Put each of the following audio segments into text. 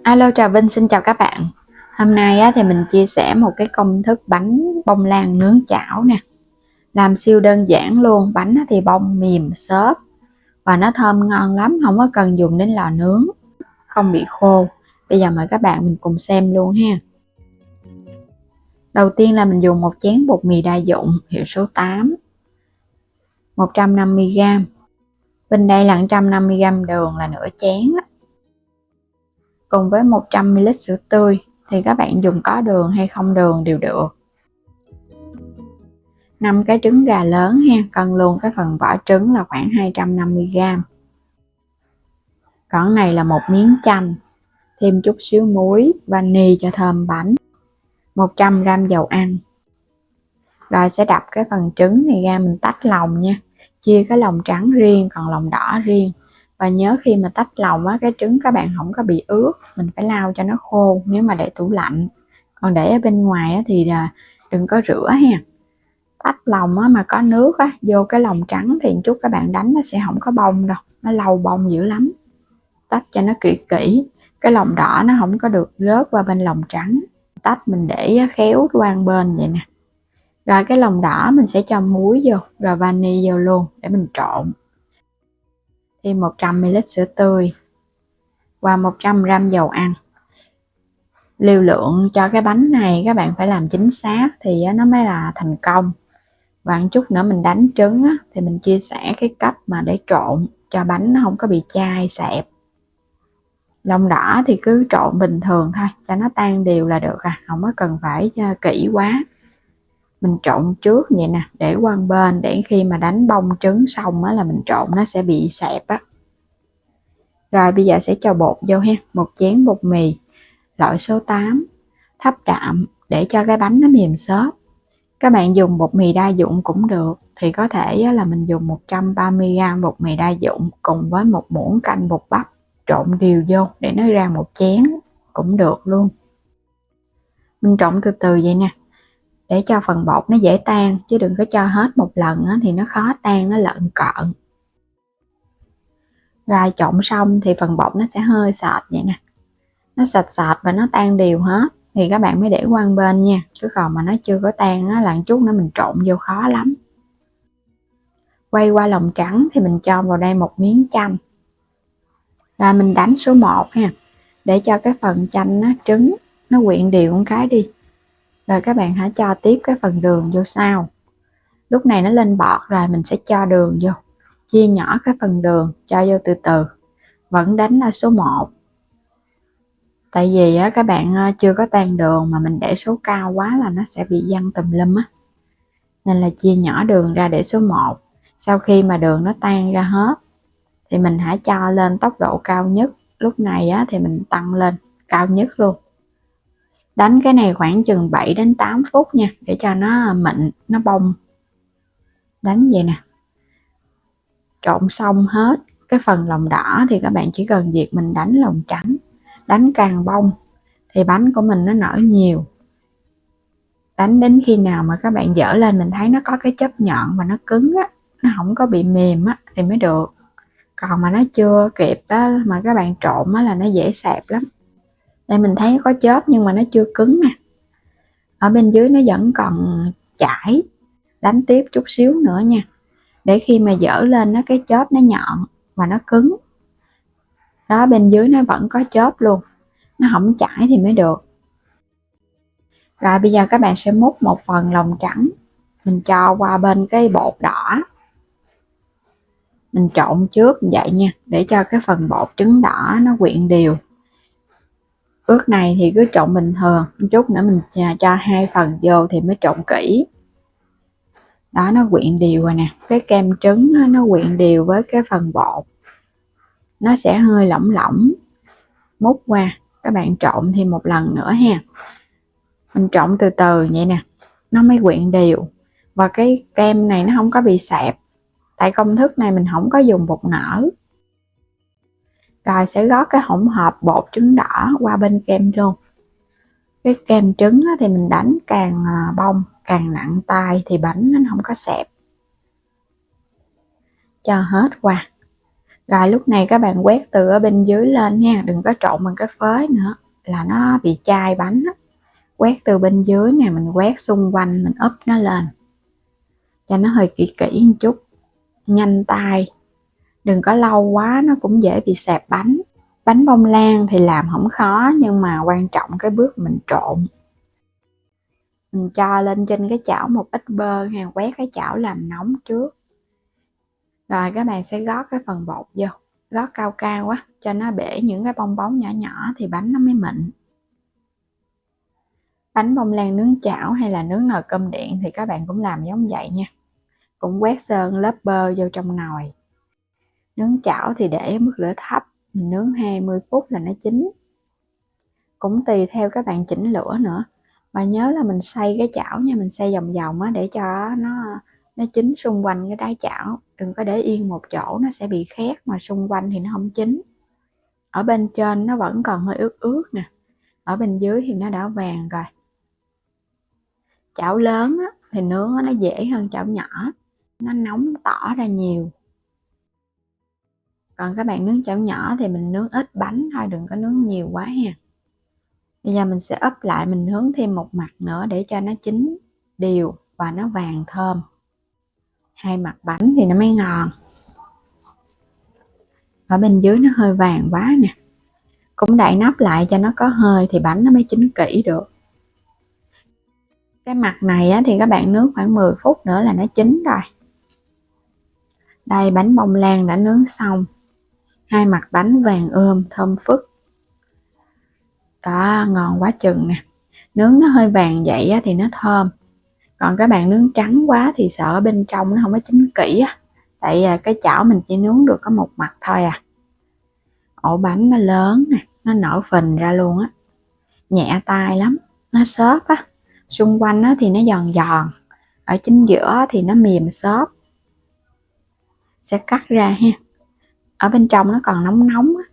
Alo, chào Vinh, xin chào các bạn. Hôm nay thì mình chia sẻ một cái công thức bánh bông lan nướng chảo nè. Làm siêu đơn giản luôn, bánh thì bông mềm xốp và nó thơm ngon lắm, không có cần dùng đến lò nướng, không bị khô. Bây giờ mời các bạn mình cùng xem luôn ha. Đầu tiên là mình dùng một chén bột mì đa dụng hiệu số 8, 150g. Bên đây là 150g đường là nửa chén đó. Cùng với 100ml sữa tươi, thì các bạn dùng có đường hay không đường đều được. 5 cái trứng gà lớn ha, cân luôn cái phần vỏ trứng là khoảng 250g. Còn này là một miếng chanh, thêm chút xíu muối, vani cho thơm bánh, 100g dầu ăn. Rồi sẽ đập cái phần trứng này ra, mình tách lòng nha, chia cái lòng trắng riêng còn lòng đỏ riêng. Và nhớ khi mà tách lòng á, cái trứng các bạn không có bị ướt, mình phải lau cho nó khô nếu mà để tủ lạnh. Còn để ở bên ngoài á, thì đừng có rửa ha. Tách lòng á, mà có nước á, vô cái lòng trắng thì chút các bạn đánh nó sẽ không có bông đâu, nó lâu bông dữ lắm. Tách cho nó kỹ kỹ, cái lòng đỏ nó không có được rớt qua bên lòng trắng. Tách mình để khéo qua bên vậy nè. Rồi cái lòng đỏ mình sẽ cho muối vô, rồi vani vô luôn để mình trộn. Thêm 100ml sữa tươi và 100g dầu ăn. Liều lượng cho cái bánh này các bạn phải làm chính xác thì nó mới là thành công. Và một chút nữa mình đánh trứng á, thì mình chia sẻ cái cách mà để trộn cho bánh nó không có bị chai xẹp. Lòng đỏ thì cứ trộn bình thường thôi, cho nó tan đều là được không có cần phải kỹ quá. Mình trộn trước vậy nè, để qua bên để khi mà đánh bông trứng xong á là mình trộn nó sẽ bị xẹp á. Rồi bây giờ sẽ cho bột vô ha, một chén bột mì loại số 8, thấp đạm để cho cái bánh nó mềm xốp. Các bạn dùng bột mì đa dụng cũng được, thì có thể là mình dùng 130g bột mì đa dụng cùng với một muỗng canh bột bắp, trộn đều vô để nó ra một chén cũng được luôn. Mình trộn từ từ vậy nè, để cho phần bột nó dễ tan, chứ đừng có cho hết một lần thì nó khó tan, nó lợn cợn. Rồi trộn xong thì phần bột nó sẽ hơi sệt vậy nè, nó sệt sệt và nó tan đều hết thì các bạn mới để qua bên nha, chứ còn mà nó chưa có tan á là chút nữa mình trộn vô khó lắm. Quay qua lòng trắng thì mình cho vào đây một miếng chanh và mình đánh số 1 ha, để cho cái phần chanh trứng nó quyện đều một cái đi. Rồi các bạn hãy cho tiếp cái phần đường vô sau. Lúc này nó lên bọt rồi mình sẽ cho đường vô, chia nhỏ cái phần đường cho vô từ từ, vẫn đánh là số 1. Tại vì các bạn chưa có tan đường mà mình để số cao quá là nó sẽ bị văng tùm lum á, nên là chia nhỏ đường ra để số 1. Sau khi mà đường nó tan ra hết thì mình hãy cho lên tốc độ cao nhất. Lúc này thì mình tăng lên cao nhất luôn. Đánh cái này khoảng chừng 7 đến 8 phút nha, để cho nó mịn, nó bông. Đánh vậy nè. Trộn xong hết cái phần lòng đỏ thì các bạn chỉ cần việc mình đánh lòng trắng. Đánh càng bông thì bánh của mình nó nở nhiều. Đánh đến khi nào mà các bạn dở lên mình thấy nó có cái chớp nhọn và nó cứng á, nó không có bị mềm á thì mới được. Còn mà nó chưa kịp á, mà các bạn trộn á là nó dễ xẹp lắm. Đây mình thấy có chớp nhưng mà nó chưa cứng nè. Ở bên dưới nó vẫn còn chảy. Đánh tiếp chút xíu nữa nha, để khi mà dở lên cái chớp nó nhọn và nó cứng. Đó, bên dưới nó vẫn có chớp luôn, nó không chảy thì mới được. Rồi bây giờ các bạn sẽ múc một phần lòng trắng, mình cho qua bên cái bột đỏ. Mình trộn trước vậy nha, để cho cái phần bột trứng đỏ nó quyện đều. Bước này thì cứ trộn bình thường, chút nữa mình cho 2 phần vô thì mới trộn kỹ. Đó, nó quyện đều rồi nè, cái kem trứng nó quyện đều với cái phần bột. Nó sẽ hơi lỏng lỏng. Múc qua, các bạn trộn thêm một lần nữa ha. Mình trộn từ từ vậy nè, nó mới quyện đều. Và cái kem này nó không có bị xẹp. Tại công thức này mình không có dùng bột nở. Rồi sẽ gót cái hỗn hợp bột trứng đỏ qua bên kem luôn. Cái kem trứng thì mình đánh càng bông, càng nặng tay thì bánh nó không có xẹp. Cho hết qua. Rồi lúc này các bạn quét từ ở bên dưới lên nha, đừng có trộn bằng cái phới nữa là nó bị chai bánh á. Quét từ bên dưới nè, mình quét xung quanh, mình úp nó lên cho nó hơi kỹ kỹ một chút, nhanh tay, đừng có lâu quá nó cũng dễ bị xẹp bánh. Bánh bông lan thì làm không khó, nhưng mà quan trọng cái bước mình trộn. Mình cho lên trên cái chảo một ít bơ ha, quét cái chảo làm nóng trước. Rồi các bạn sẽ gót cái phần bột vô, gót cao cao quá cho nó bể những cái bong bóng nhỏ nhỏ thì bánh nó mới mịn. Bánh bông lan nướng chảo hay là nướng nồi cơm điện thì các bạn cũng làm giống vậy nha, cũng quét sơn lớp bơ vô trong nồi. Nướng chảo thì để mức lửa thấp, mình nướng 20 phút là nó chín. Cũng tùy theo các bạn chỉnh lửa nữa, và nhớ là mình xay cái chảo nha, mình xay vòng vòng á để cho nó chín xung quanh cái đáy chảo, đừng có để yên một chỗ, nó sẽ bị khét mà xung quanh thì nó không chín. Ở bên trên nó vẫn còn hơi ướt ướt nè, ở bên dưới thì nó đã vàng rồi. Chảo lớn á, thì nướng nó dễ hơn chảo nhỏ, nó nóng tỏ ra nhiều. Còn các bạn nướng chảo nhỏ thì mình nướng ít bánh thôi, đừng có nướng nhiều quá ha. Bây giờ mình sẽ ấp lại, mình nướng thêm một mặt nữa để cho nó chín đều và nó vàng thơm. Hai mặt bánh thì nó mới ngon. Ở bên dưới nó hơi vàng quá nè, cũng đậy nắp lại cho nó có hơi thì bánh nó mới chín kỹ được. Cái mặt này á, thì các bạn nướng khoảng 10 phút nữa là nó chín rồi. Đây, bánh bông lan đã nướng xong, hai mặt bánh vàng ươm thơm phức. Đó, ngon quá chừng nè. Nướng nó hơi vàng vậy á, thì nó thơm. Còn các bạn nướng trắng quá thì sợ bên trong nó không có chín kỹ á, tại cái chảo mình chỉ nướng được có một mặt thôi à. Ổ bánh nó lớn nè, nó nở phình ra luôn á, nhẹ tay lắm, nó xốp á, xung quanh á thì nó giòn giòn, ở chính giữa thì nó mềm xốp. Sẽ cắt ra ha, ở bên trong nó còn nóng nóng á,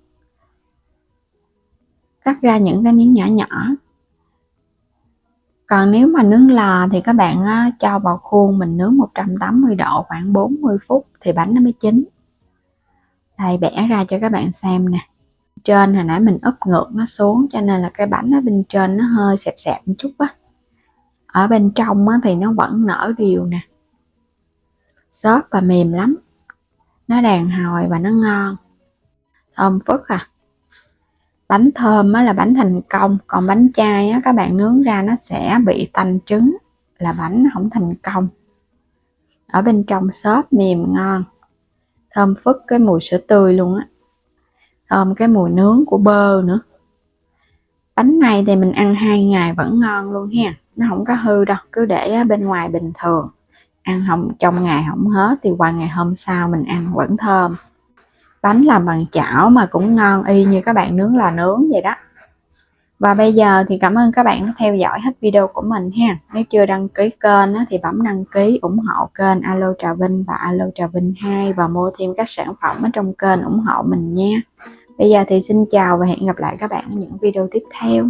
cắt ra những cái miếng nhỏ nhỏ. Còn nếu mà nướng lò thì các bạn cho vào khuôn mình nướng 180 độ khoảng 40 phút thì bánh nó mới chín. Đây, bẻ ra cho các bạn xem nè. Trên hồi nãy mình úp ngược nó xuống cho nên là cái bánh ở bên trên nó hơi xẹp xẹp một chút á. Ở bên trong thì nó vẫn nở đều nè, xốp và mềm lắm, nó đàn hồi và nó ngon, thơm phức à. Bánh thơm là bánh thành công, còn bánh chay các bạn nướng ra nó sẽ bị tanh trứng, là bánh không thành công. Ở bên trong xốp mềm ngon, thơm phức cái mùi sữa tươi luôn á, thơm cái mùi nướng của bơ nữa. Bánh này thì mình ăn 2 ngày vẫn ngon luôn ha, nó không có hư đâu, cứ để bên ngoài bình thường, ăn không trong ngày không hết thì qua ngày hôm sau mình ăn vẫn thơm. Bánh làm bằng chảo mà cũng ngon y như các bạn nướng lò nướng vậy đó. Và bây giờ thì cảm ơn các bạn đã theo dõi hết video của mình ha. Nếu chưa đăng ký kênh thì bấm đăng ký ủng hộ kênh Alo Trà Vinh và Alo Trà Vinh 2 và mua thêm các sản phẩm ở trong kênh ủng hộ mình nha. Bây giờ thì xin chào và hẹn gặp lại các bạn ở những video tiếp theo.